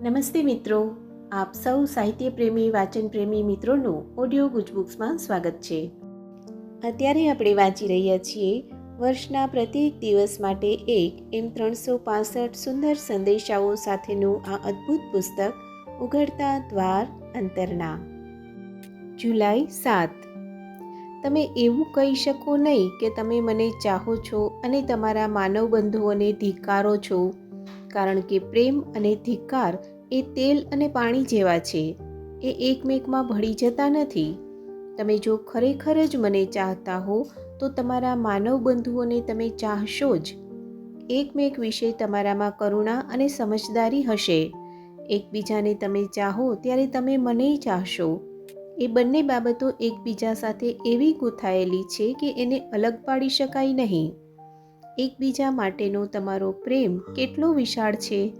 નમસ્તે મિત્રો, આપ સૌ સાહિત્ય પ્રેમી વાચન પ્રેમી મિત્રોનું ઓડિયો ગુજબુક્સમાં સ્વાગત છે. અત્યારે આપણે વાંચી રહ્યા છીએ વર્ષના પ્રત્યેક દિવસ માટે એક એમ 365 સુંદર સંદેશાઓ સાથેનું આ અદ્ભુત પુસ્તક ઉઘડતા દ્વાર અંતરના. જુલાઈ 7. તમે એવું કહી શકો નહીં કે તમે મને ચાહો છો અને તમારા માનવ બંધુઓને ધિક્કારો છો, કારણ કે પ્રેમ અને ધિક્કાર એ તેલ અને પાણી જેવા છે, એ એકમેકમાં ભળી જતા નથી. તમે જો ખરેખર જ મને ચાહતા હો તો તમારા માનવ બંધુઓને તમે ચાહશો જ. એકમેક વિશે તમારામાં કરુણા અને સમજદારી હશે. એકબીજાને તમે ચાહો ત્યારે તમે મને ચાહશો. એ બંને બાબતો એકબીજા સાથે એવી ગૂંથાયેલી છે કે એને અલગ પાડી શકાય નહીં. એકબીજા માટેનો તમારો પ્રેમ કેટલો વિશાળ છે.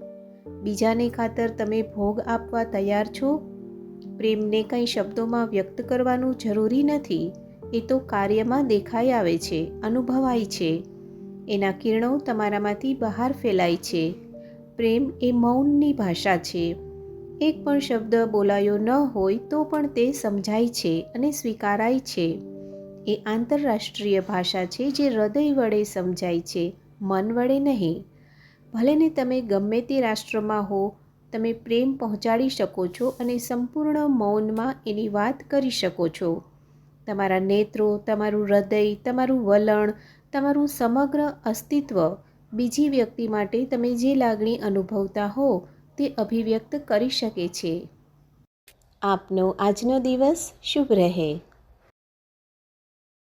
બીજાને ખાતર તમે ભોગ આપવા તૈયાર છો. પ્રેમને કંઈ શબ્દોમાં વ્યક્ત કરવાનું જરૂરી નથી. એ તો કાર્યમાં દેખાઈ આવે છે, અનુભવાય છે. એના કિરણો તમારામાંથી બહાર ફેલાય છે. પ્રેમ એ મૌનની ભાષા છે. એક પણ શબ્દ બોલાયો ન હોય તો પણ તે સમજાય છે અને સ્વીકારાય છે. એ આંતરરાષ્ટ્રીય ભાષા છે જે હૃદય વડે સમજાય છે, મન વડે નહીં. ભલે ને તમે ગમે તે રાષ્ટ્રમાં હો, તમે પ્રેમ પહોંચાડી શકો છો અને સંપૂર્ણ મૌનમાં એની વાત કરી શકો છો. તમારા નેત્રો, તમારું હૃદય, તમારું વલણ, તમારું સમગ્ર અસ્તિત્વ બીજી વ્યક્તિ માટે તમે જે લાગણી અનુભવતા હો તે અભિવ્યક્ત કરી શકે છે. આપનો આજનો દિવસ શુભ રહે.